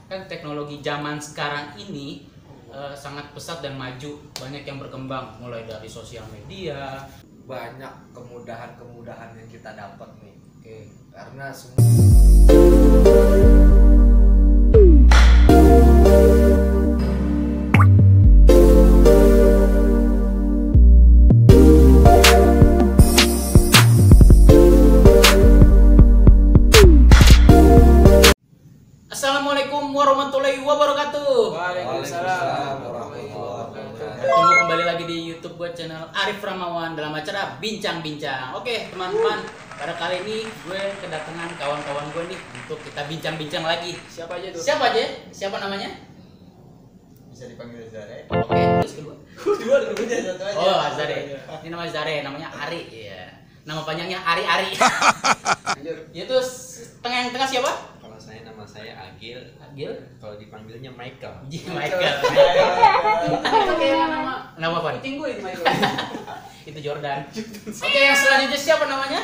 kan teknologi zaman sekarang ini sangat pesat dan maju, banyak yang berkembang mulai dari sosial media. Banyak kemudahan-kemudahan yang kita dapat nih. Oke. Karena semua Assalamualaikum warahmatullahi wabarakatuh. Waalaikumsalam warahmatullahi wabarakatuh. Ketemu kembali lagi di YouTube gue, channel Arif Ramawan, dalam acara Bincang-Bincang. Oke teman-teman, pada kali ini gue kedatangan kawan-kawan gue nih untuk kita bincang-bincang lagi. Siapa aja tuh? Siapa aja? Siapa namanya? Bisa dipanggil Zare. Oke, terus kedua. Dua dulunya satu aja. Oh, Zare. Ini namanya Zare, namanya Ari. Iya. Nama panjangnya Ari. Lanjut. Itu tengah yang tengah siapa? Kalau nama saya Agil. Agil. Kalau dipanggilnya Michael. Michael. Kayak nama apa? Kucing gue itu Michael. Itu Jordan. Oke, yang selanjutnya siapa namanya?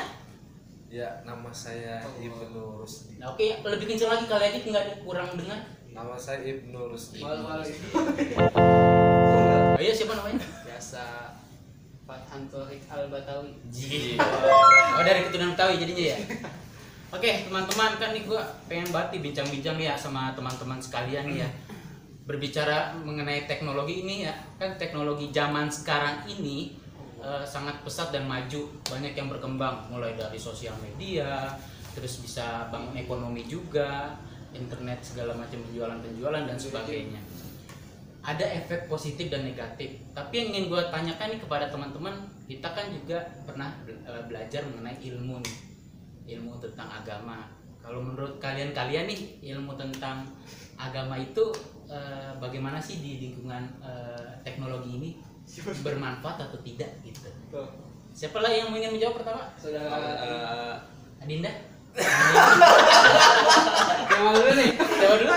ya nama saya Ibnu Rusdi. Nah, oke, lebih kenceng lagi kali aja nggak kurang dengar. Nama saya Ibnu Rusdi. Malu-malu gitu. Oh iya, siapa namanya? Biasa Fathan Torik Al-Batawi. Oh, dari keturunan Betawi jadinya ya. Oke, teman-teman, kan nih gua pengen banget nih bincang-bincang ya sama teman-teman sekalian nih ya. Berbicara mengenai teknologi ini ya, kan teknologi zaman sekarang ini sangat pesat dan maju, banyak yang berkembang mulai dari sosial media, terus bisa bangun ekonomi juga, internet segala macam penjualan dan sebagainya. Ada efek positif dan negatif. Tapi yang ingin gue tanyakan nih kepada teman-teman, kita kan juga pernah belajar mengenai ilmu nih, ilmu tentang agama. Kalau menurut kalian nih, ilmu tentang agama itu bagaimana sih di lingkungan teknologi ini, bermanfaat atau tidak gitu? Tuh. Siapa lah yang ingin menjawab pertama? Saudara Adinda? yang mana dulu nih? Siapa dulu?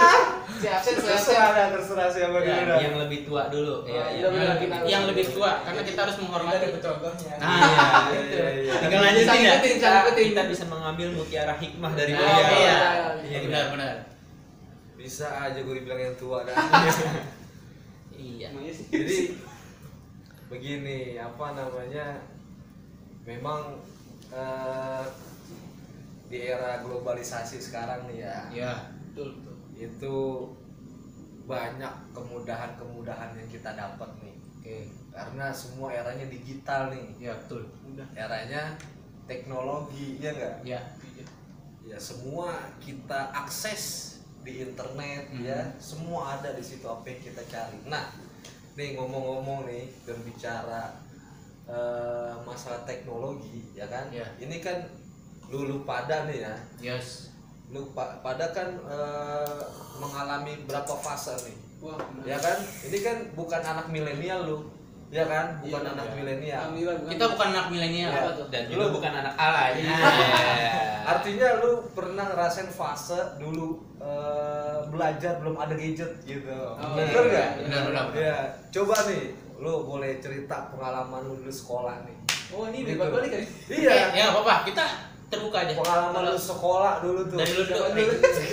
Si absen, Terserah siapa Ya, dulu. yang lebih tua dulu. iya, Ya, Yang lebih tua, karena kita harus menghormati. contohnya. Nah, Iya, iya. tinggal lanjutin ya. kita bisa mengambil mutiara hikmah dari Oh, beliau. iya. Iya, Benar. Bisa aja gue dibilang yang tua dah. Iya. Emangnya sih. Jadi begini, apa namanya? Memang di era globalisasi sekarang nih ya, Iya. Betul. itu banyak kemudahan-kemudahan yang kita dapat nih. Oke. Karena semua eranya digital nih, Ya, betul. Udah. eranya teknologi, ya enggak? Ya. Ya semua kita akses di internet, ya semua ada di situ apa yang kita cari. Nah, nih ngomong-ngomong nih berbicara masalah teknologi, ya kan? Ya. Ini kan lu pada nih ya, Yes. pada kan mengalami berapa fase nih, Wah, ya kan? Ini kan bukan anak milenial lu, ya kan? Bukan Iya, anak ya. milenial. Alhamdulillah bukan. Kita bukan anak milenial. Ya. Apa tuh? Dan juga bukan anak alay. Nah. Artinya lu pernah ngerasain fase dulu belajar belum ada gadget gitu. Oh, Bener nggak? Benar. Ya, coba nih, lu boleh cerita pengalaman lu dulu sekolah nih. Oh, ini Gitu. balik kali. Iya. Ya, apa-apa. Kita terbuka aja. Pengalaman lu sekolah dulu tuh. Dari lu dulu.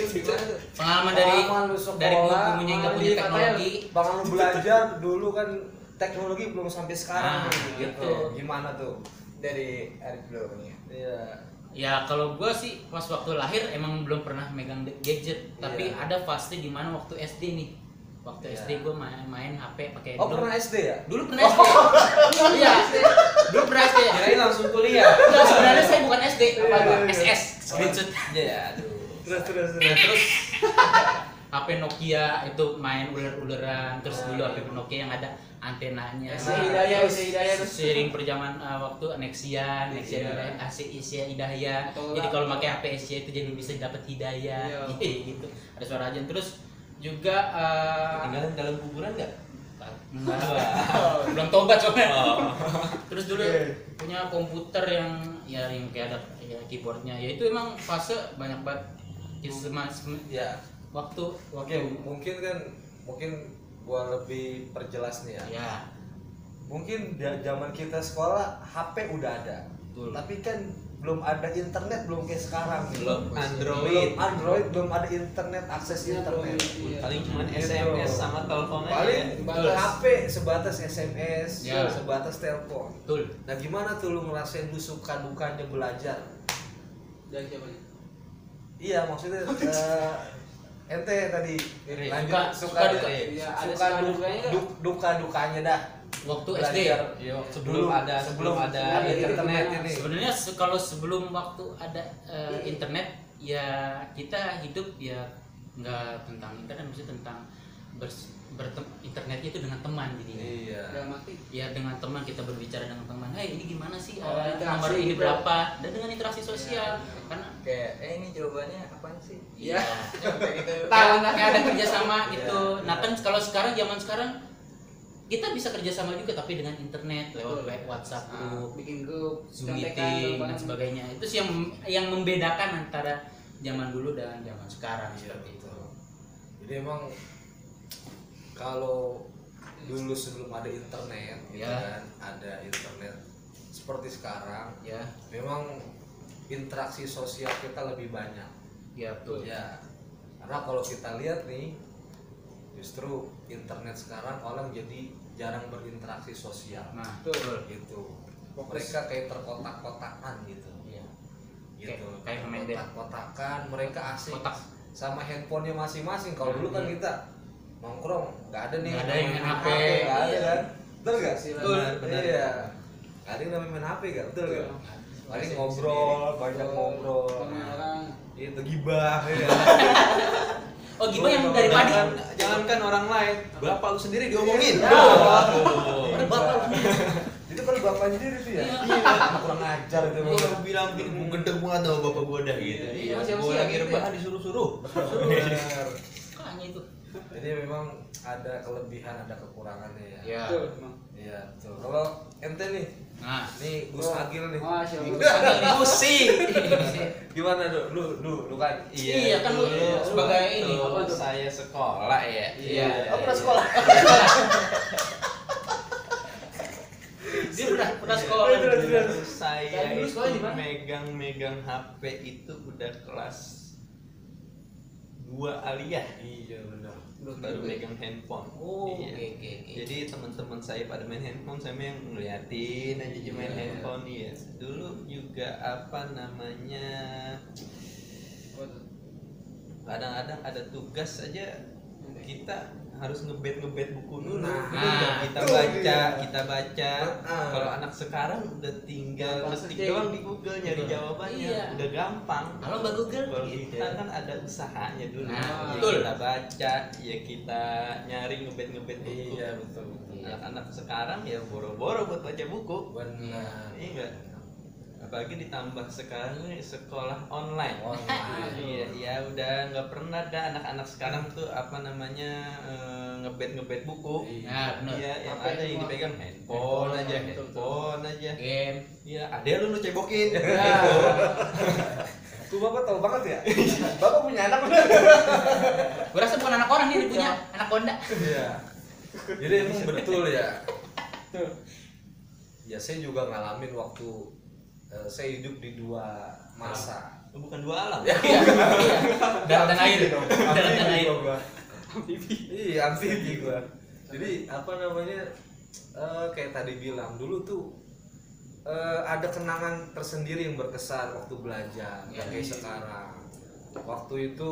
Gimana tuh? Pengalaman dari Pengalaman lu sekolah, dari punya nggak punya di teknologi. Bang lu belajar dulu kan teknologi belum sampai sekarang Nah, nih, gitu. gitu. Gimana tuh? Dari Arif dulu nih. Iya. Ya, kalau gue sih pas waktu lahir emang belum pernah megang gadget, tapi Iya. ada fase di mana waktu SD nih. Waktu Iya. SD gue main HP pakai Oh, pernah SD ya? Dulu pernah SD. Iya. Dulu pernah SD. Kirain langsung kuliah. Enggak, sebenarnya saya bukan SD, Iya, iya. SS, screenshot. Ya, aduh. Terus. Nah, terus HP Nokia itu main uler-uleran, terus dulu HP Nokia yang ada antenanya. Hidayah tuh. Seiring perjaman waktu Nexia Iya. Hidayah, Asia Hidayah. Atau Jadi enggak, kalau pakai HP Asia itu jadi bisa dapat hidayah. Iya. Gitu. Ada suara ajan. Terus juga Tinggalin dalam kuburan nggak? enggak, belum tobat soalnya. Oh. Terus dulu Oke. punya komputer yang kayak ada ya, keyboardnya. Ya itu emang fase banyak banget. Ya. Waktu Oke, mungkin gua lebih perjelas nih ya. ya. Mungkin zaman kita sekolah HP udah ada. Betul. Tapi kan belum ada internet, belum kayak sekarang nih. Belum Android. Belum ada internet, akses internet. Paling cuma Gitu. SMS sama telepon aja. Paling Batas. HP sebatas SMS, Ya. sebatas telepon. Betul. Nah gimana tuh lu ngerasain lu suka dukanya belajar? Dari siapanya? Iya maksudnya ente tadi Iri. lanjut Suka duka. Iya, ada suka suka dukanya dah. duka dukanya dah. Waktu SD. Belajar. Iya, sebelum ada internet ini. Sebenarnya kalau sebelum waktu ada internet ya kita hidup ya nggak tentang internet, maksudnya tentang internetnya itu dengan teman jadi. Iya. Dalam arti Ya dengan teman kita berbicara dengan teman, hey ini gimana sih interaksi nomor ini gitu. berapa, dan dengan interaksi sosial karena Kayak ini jawabannya apaan sih? Iya. Kayak gitu. Tahu nah. kayak ada kerjasama gitu. Iya. Nah kan kalau sekarang zaman sekarang kita bisa kerjasama juga tapi dengan internet lewat Betul. WhatsApp Ah, group, bikin grup, Zoom contekan, meeting apa. dan sebagainya. Itu sih yang membedakan antara zaman dulu dan zaman sekarang Iya, seperti itu. betul. Jadi emang kalau dulu sebelum ada internet, gitu Ya. kan, ada internet seperti sekarang, Ya, memang interaksi sosial kita lebih banyak. ya betul. Ya, karena kalau kita lihat nih, justru internet sekarang orang jadi jarang berinteraksi sosial. Nah, Betul. Gitu. Mereka kayak terkotak-kotakan gitu. Iya. Gitu. Kayak pemain band. Kotak-kotakan, mereka asik Kotak. sama handphonenya masing-masing. Kalau dulu kan Iya. kita nongkrong nggak ada nih Nggak ada yang main HP. nggak ada Iya. kan, betul nggak? Betul. Benar. Iya, nggak ada yang namanya main HP nggak, betul nggak? Betul. Paling ngobrol, banyak ngobrol, Sama orang. itu gibah ya. Oh gimana yang dari padi? Jangankan orang lain, bapak lu sendiri diomongin. Ya. Orang bapak lu sendiri. Itu kan bapak sendiri tuh ya, kurang ajar itu. Gua bilang gua gendeng banget sama bapak gua dah gitu. Iya, Gua siap-siap lagi gitu rebahan ya. disuruh-suruh. Benar. Makanya itu. Jadi memang ada kelebihan, ada kekurangannya ya. Ya. Betul, emang. Iya, betul. Kalau ente nih, Nah, nih Gus Agil nih. Wah, siapa? Pusing. Gimana lu kan? Iya, kan lu sebagai ini, Tuh, apa tuh? saya sekolah ya. Iya. Oh, pernah sekolah. dia pernah sekolah. Terus. Saya Dan dulu itu sekolah di mana? megang HP itu udah kelas 2 aliyah. Iya benar. Baru megang handphone. Oh, Iya. oke. Jadi teman-teman saya pada main handphone, saya yang ngeliatin aja dia main Iya. handphone ya. Dulu juga apa namanya, kadang-kadang ada tugas aja kita harus ngebet buku dulu. Nah, kita itu baca, dia. Nah. Kalau anak sekarang udah tinggal Gampang ketik saja. doang di Google nyari Betul. jawabannya, Iya. udah gampang. Halo, Mbak Google. Kalau Gitu. kita kan ada usahanya dulu. Nah, Ya betul. kita baca, ya kita nyari ngebet buku. Iya betul. Anak-anak sekarang ya boro-boro buat baca buku. Benar. Iya enggak? Apalagi ditambah sekarang nih sekolah online. Online. Iya, ya udah nggak pernah dah anak-anak sekarang tuh apa namanya ngebet buku. Nah, benar. Iya, yang Apa ada yang semua? dipegang handphone aja, Betul, handphone aja. Game. Iya, ada lu cebokin. Tuh bapak tahu banget ya. Bapak punya anak benar. Gue rasa bukan anak orang nih, dia punya anak Honda. Iya. Jadi emang betul ya. Tuh. Ya saya juga ngalamin waktu saya hidup di dua masa. Bukan dua alam. Iya. Darat dan air. Darat dan air. Iya, amfibi gua. Jadi apa namanya? Kayak tadi bilang dulu tuh ada kenangan tersendiri yang berkesan waktu belajar, Ya. nggak kayak sekarang. Waktu itu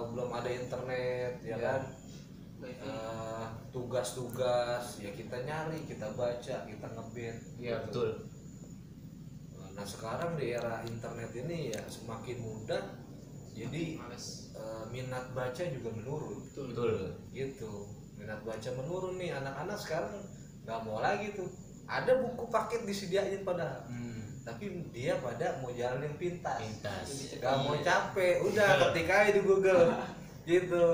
belum ada internet, ya kan? Tugas-tugas ya kita nyari, kita baca, kita ngebet. Iya, gitu. betul. Nah sekarang di era internet ini ya semakin mudah, jadi minat baca juga menurun. Betul. Gitu, minat baca menurun nih, anak-anak sekarang nggak mau lagi tuh. Ada buku paket disediain padahal, tapi dia pada mau jalan yang pintas, Pintas. nggak mau capek, udah ketik aja di Google, gitu.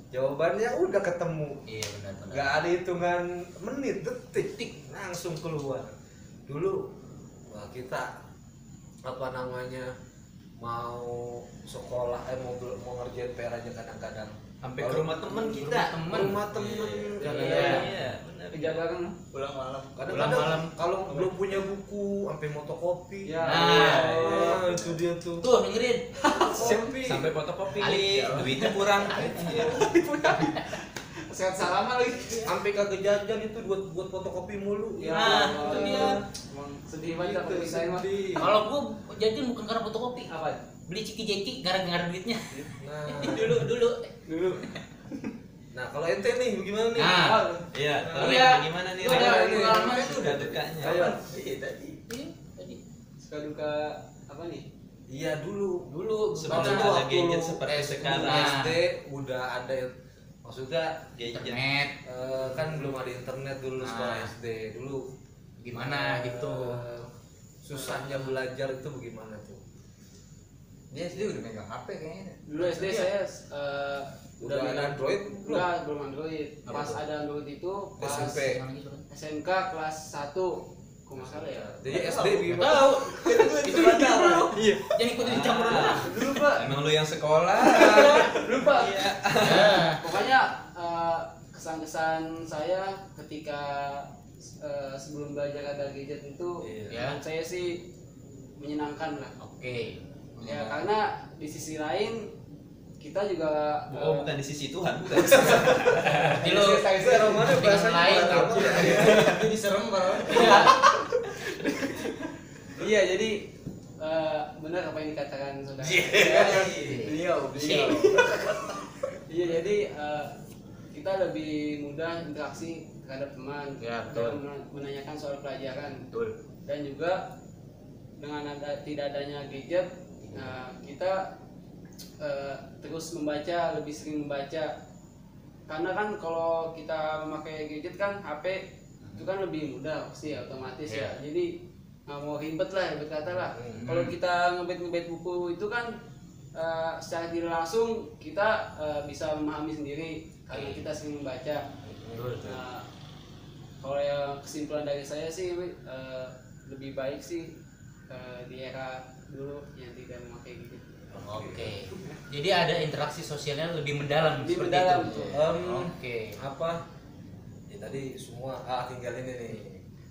Jawabannya udah ketemu, Iya, benar-benar. nggak ada hitungan menit, detik, langsung keluar. Dulu wah, kita apa namanya mau sekolah mau ngerjain PR aja kadang-kadang Sampai ke rumah temen kita. rumah temen kadang-kadang Iya, benar. Kejagaan Pulang malam. kadang-kadang malam. kalau belum punya buku sampai fotokopi Ya. itu dia tuh Tuh dengerin. Sampai fotokopi, Alik. duitnya kurang. sehat salaman lagi. sampai kagak jajan itu buat fotokopi mulu Ya, Nah, itu dia. Emang sedih banget aku bisa mah. Kalau gua jajan bukan karena fotokopi, Apa? beli ciki-ciki gara-gara duitnya. nah Dulu. nah kalau ente nih gimana nih Nah. Iya, kalau Iya. yang gimana nih? Itu ada Ren? pengalaman itu. Suka dukanya. Ayo. Iya tadi. Iya, tadi. Suka duka apa nih? iya dulu Sebelum Waktu ada waktu gadget seperti SD sekarang. udah ada maksudnya Gadget. Internet kan belum ada internet dulu Nah. sekolah SD dulu gimana gitu. susahnya belajar itu bagaimana tuh Dia SD udah megang HP kayaknya. Dulu SD saya udah ada Android belum enggak, belum Android. Apa Pas tuh? ada Android itu pas SMP. Mana gitu kan? SMK kelas 1. Kok nggak salah ya? jadi SD Nggak gimana tahu. Itu Nggak dulu. tahu. Iya. Jangan ikutin campur dulu. Dulu Pak. Emang lu yang sekolah. Lupa. Iya. Pokoknya kesan-kesan saya ketika sebelum belajar ada gadget itu Ya. menurut saya sih menyenangkan lah. Oke. Ya karena di sisi lain kita juga Oh, bukan di sisi Tuhan, bukan. Jadi lu Serem mana bahasanya lain buat apa? Jadi serem kalau. Iya. iya jadi benar apa yang dikatakan saudara. Beliau. Iya jadi kita lebih mudah interaksi terhadap teman Ya, dalam menanyakan soal pelajaran Betul. dan juga dengan tidak adanya gadget kita terus membaca, lebih sering membaca karena kan kalau kita memakai gadget kan HP itu kan lebih mudah pasti otomatis ya jadi nggak mau ribet lah ribet kata lah kalau kita ngebet buku itu kan secara tidak langsung kita bisa memahami sendiri karena kita sering membaca. Nah, kalau yang kesimpulan dari saya sih lebih baik sih di era dulu yang tidak memakai gadget. Oke. Jadi ada interaksi sosialnya lebih mendalam Lebih seperti mendalam, itu. betul. Oke. apa ya tadi semua tinggal ini nih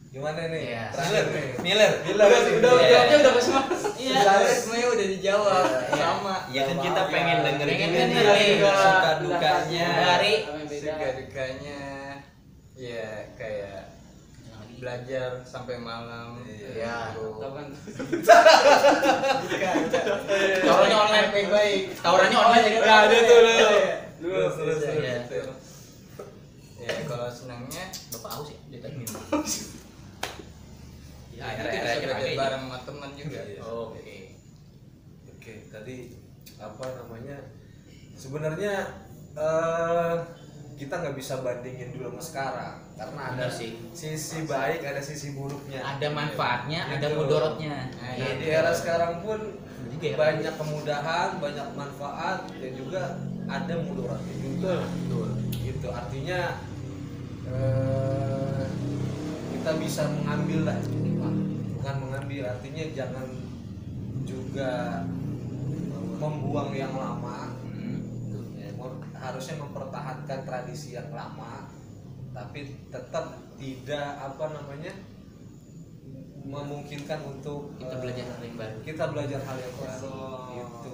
gimana nih Iya. terakhir nih Miller. Jawabnya udah semua. Iya. Semuanya udah dijawab. Sama. Ya kan kita pengen dengerin Pengen ini denger nih. suka dukanya. Dari Apa yang beda? Suka dukanya. Ya kayak belajar sampai malam. Iya. Tahu kan? Taurannya online. Baik. Taurannya online jadi Nah, ada tuh Dulu. Iya. Ya kalau senangnya Bapak haus ya? Dia tadi minum. ya Nah, itu era-era bisa kita belajar kayak bareng sama teman juga. Oke. Oke, tadi apa namanya? Sebenarnya kita nggak bisa bandingin dulu sama sekarang karena ada Benar sih. sisi baik, ada sisi buruknya. Ada manfaatnya, ada Gitu. mudorotnya. Nah, Nah, di era sekarang pun Juga ya, banyak kemudahan, banyak manfaat dan juga ada mudaratnya juga. Betul. Gitu. Artinya kita bisa mengambil lah, bukan mengambil. Artinya jangan juga membuang yang lama. Ya, harusnya mempertahankan tradisi yang lama tapi tetap tidak apa namanya memungkinkan untuk Kita belajar hal yang baru. kita belajar hal yang baru gitu.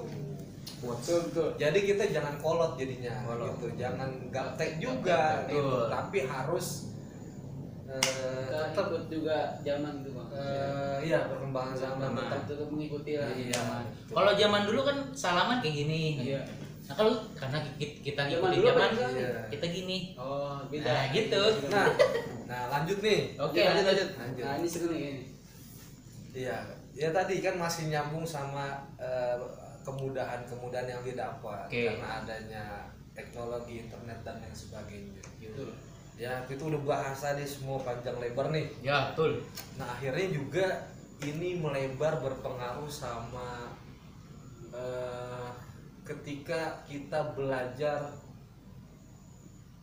Betul. Jadi kita jangan kolot jadinya Kolot. gitu, jangan gaptek juga Betul. gitu. Tapi harus Kita tetap ikut juga zaman gitu bang. iya perkembangan zaman Zaman. tetap Tetap mengikuti lah. iya. Kalau zaman dulu kan salaman kayak gini. Iya. Nah kalau karena kita Zaman ngikutin dulu zaman, kan iya. kita gini. Oh beda. Nah, gitu. Nah lanjut nih. Oke, lanjut. Lanjut. Nah ini seru nih ini. Iya, ya tadi kan masih nyambung sama kemudahan-kemudahan yang didapat Oke. karena adanya teknologi internet dan lain sebagainya. Betul. Ya kita udah bahas tadi semua panjang lebar nih. Ya betul. Nah akhirnya juga ini melebar berpengaruh sama ketika kita belajar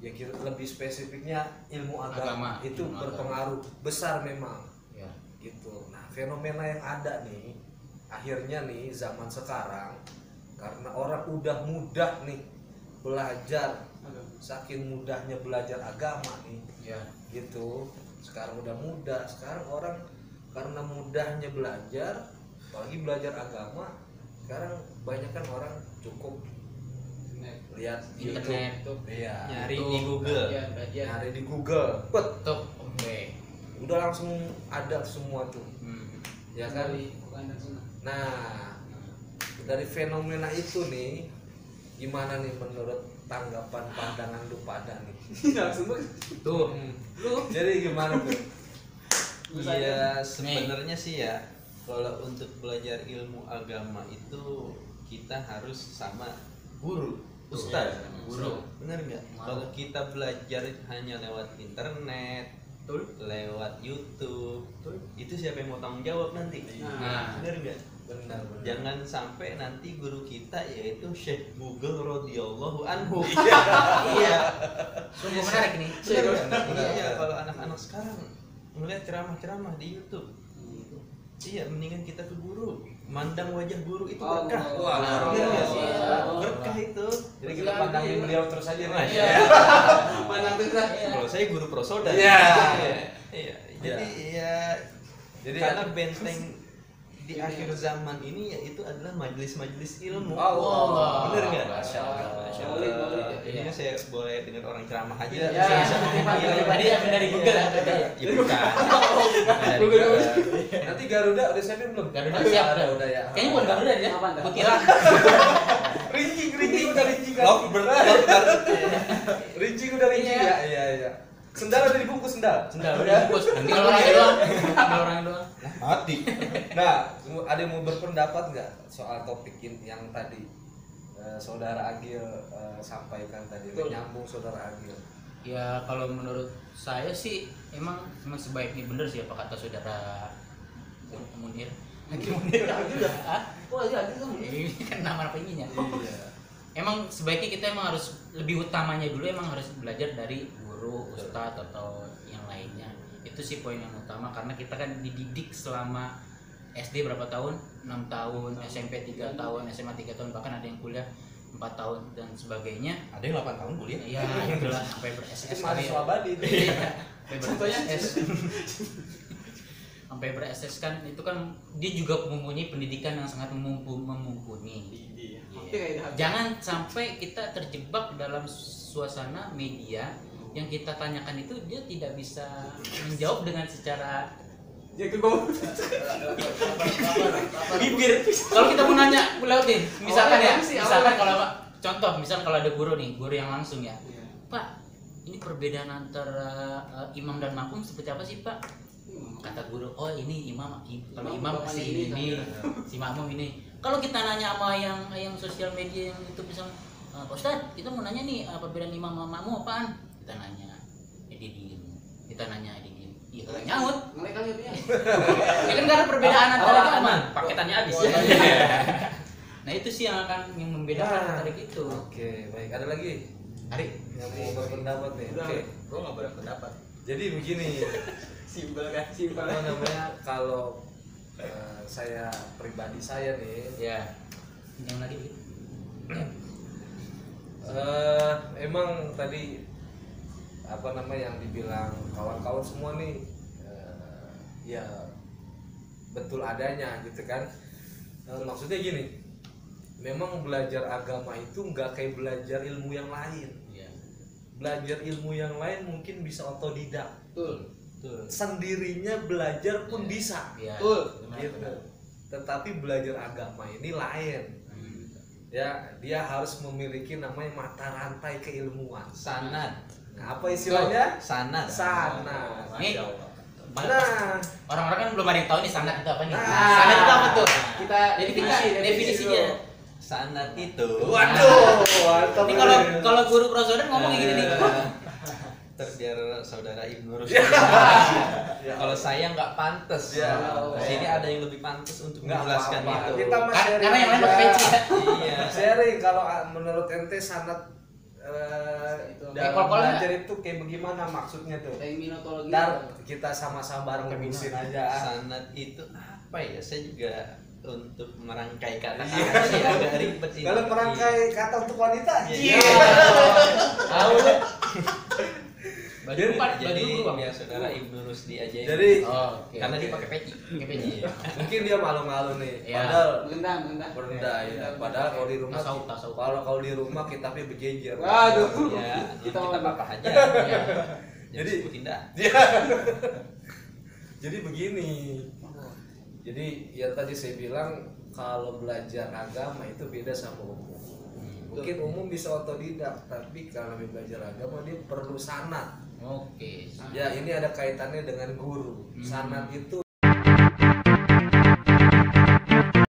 ya kita lebih spesifiknya ilmu agama, Agama, itu ilmu berpengaruh besar memang Ya. gitu. Nah fenomena yang ada nih akhirnya nih zaman sekarang karena orang udah mudah nih belajar, saking mudahnya belajar agama nih Ya. gitu. Sekarang udah mudah, sekarang orang karena mudahnya belajar, apalagi belajar agama, sekarang banyak kan orang cukup lihat Internet. YouTube, iya, Nyari di Google. belajar. nyari di Google, bet, Tuh, oke. udah langsung ada semua tuh, ya kan. Bukan dan sunnah. Nah, dari fenomena itu nih, gimana nih menurut tanggapan pandangan lu pada nih? Langsung Tuh. Lu jadi gimana tuh? Iya, sebenarnya sih ya, kalau untuk belajar ilmu agama itu kita harus sama guru, ustaz, Guru. bener nggak? Kalau kita belajar hanya lewat internet, lewat YouTube, itu siapa yang mau tanggung jawab nanti? Nah. Bener nggak? Benar, benar. Jangan sampai nanti guru kita yaitu Syekh Google radhiyallahu anhu. Iya. Sungguh menarik nih. Bener nggak? Iya, kalau anak-anak sekarang melihat ceramah-ceramah di YouTube, iya mendingan kita ke guru, mandang wajah guru itu berkah. Wah, Bener nggak? iya. Berkah itu. Jadi kita pandangin beliau terus aja nih. Iya. Mana tuh kan? Kalau saya guru prosoda. Iya. Iya. Jadi ya, Jadi karena benteng di akhir zaman ini yaitu adalah majelis-majelis ilmu. Allah. Bener nggak? Masya Allah. Masya Boleh, Allah. boleh. Ini kan saya boleh dengar orang ceramah aja. Iya. Saya bisa ngomong Tadi iya. ambil dari Google ya. tadi. Ya bukan. Dari Google. Nanti Garuda udah siapin belum? Garuda Udah, siap udah ya. Kayaknya bukan Garuda dia. Apaan dah? Kutilang. Rincing udah rincing kan? Rincing udah rincing ya. Iya, iya. Sendal udah dibungkus sendal. Sendal udah bungkus. Tinggal orangnya doang. Tinggal orangnya doang. Mati. Nah, ada yang mau berpendapat nggak soal topik yang tadi saudara Agil sampaikan tadi? Betul. Nyambung saudara Agil. Ya kalau menurut saya sih emang sebaiknya bener sih apa kata saudara Munir. Munir Hah? Oh iya, itu kan. Ini kan nama penyanyinya. Iya. Emang sebaiknya kita emang harus lebih utamanya dulu emang harus belajar dari guru, ustadz atau yang lainnya. Itu sih poin yang utama karena kita kan dididik selama SD berapa tahun? 6 tahun, SMP 3 tahun, SMA 3 tahun, bahkan ada yang kuliah 4 tahun dan sebagainya. Ada yang 8 tahun kuliah. Ya itulah sampai ber-SS Itu kali mahasiswa ya. abadi itu. Iya, sampai ber-SS. Sampai ber-SS kan itu kan dia juga mempunyai pendidikan yang sangat mumpuni. Jangan sampai kita terjebak dalam suasana media yang kita tanyakan itu dia tidak bisa menjawab dengan secara bibir. Kalau kita mau nanya lewat nih, misalkan ya, misalkan kalau contoh, misal kalau ada guru nih, guru yang langsung ya, Pak, ini perbedaan antara imam dan makmum seperti apa sih Pak? Kata guru, oh ini imam, kalau imam si ini, si makmum ini. Kalau kita nanya sama yang sosial media yang itu misalnya, Ustadz, kita mau nanya nih perbedaan imam sama makmum apaan? Kita nanya, dia diem. Kita nanya, dia diem. Iya, kalau nyaut. Ngelek kali ya. Ya kan karena perbedaan antara agama. Paketannya habis. Nah itu sih yang akan membedakan antara gitu. Oke, baik. Ada lagi Ari, yang mau berpendapat nih? Udah. Oke. Gua nggak berpendapat. Jadi begini, Simpel kan? Simpel. apa namanya kalau saya pribadi saya nih, ya, yang lagi. emang tadi apa namanya yang dibilang kawan-kawan semua nih, ya betul adanya gitu kan. Maksudnya gini, memang belajar agama itu nggak kayak belajar ilmu yang lain. Ya. Belajar ilmu yang lain mungkin bisa otodidak, Betul. sendirinya belajar pun bisa, Ya. Betul. gitu. Tetapi belajar agama ini lain. Ya, dia harus memiliki namanya mata rantai keilmuan. Sanad. Nah, apa istilahnya? Sanad. Sanad. Nih, Nah, orang-orang kan belum ada yang tahu nih sanad itu apa nih. Nah. Sanad itu apa tuh? Kita Definisinya. Sanad itu. waduh, mantap. Ini kalau guru prosodan ngomong kayak gini nih. Biar saudara Ibnu Rusdi. Ya. Kalau saya nggak pantas. Ya. Di sini ada yang lebih pantas untuk Nggak menjelaskan apa-apa. itu. Kita mah sharing Karena yang lain pakai aja. peci ya. Iya. Sharing kalau menurut ente sanad Itu. dalam Kol-kol nggak? belajar itu kayak bagaimana maksudnya tuh? Terminologi. Ntar kita sama-sama bareng tebusin aja. Sanad itu apa ya? Saya juga untuk merangkai kata-kata sih agak ribet sih. Kalau merangkai kata untuk wanita, Iya. Tahu lu. Baju empat, baju Jadi lu, Bang. ya saudara Ibnu Rusdi aja. jadi Oh, oke. karena dia pakai peci. Pakai peci. Iya. mungkin dia malu-malu nih. Iya. Padahal Merendah, merendah. berendah ya. Padahal kalau di rumah, Tasawuf. kalau di rumah kitabnya berjejer. Waduh. Ya, Kita kita apa aja. Iya. Jadi- sebutin dah. Jadi begini. Jadi ya tadi saya bilang kalau belajar agama itu beda sama umum. Mungkin umum bisa otodidak, tapi kalau belajar agama dia perlu sanad. Oke. Ya ini ada kaitannya dengan guru. Sanad itu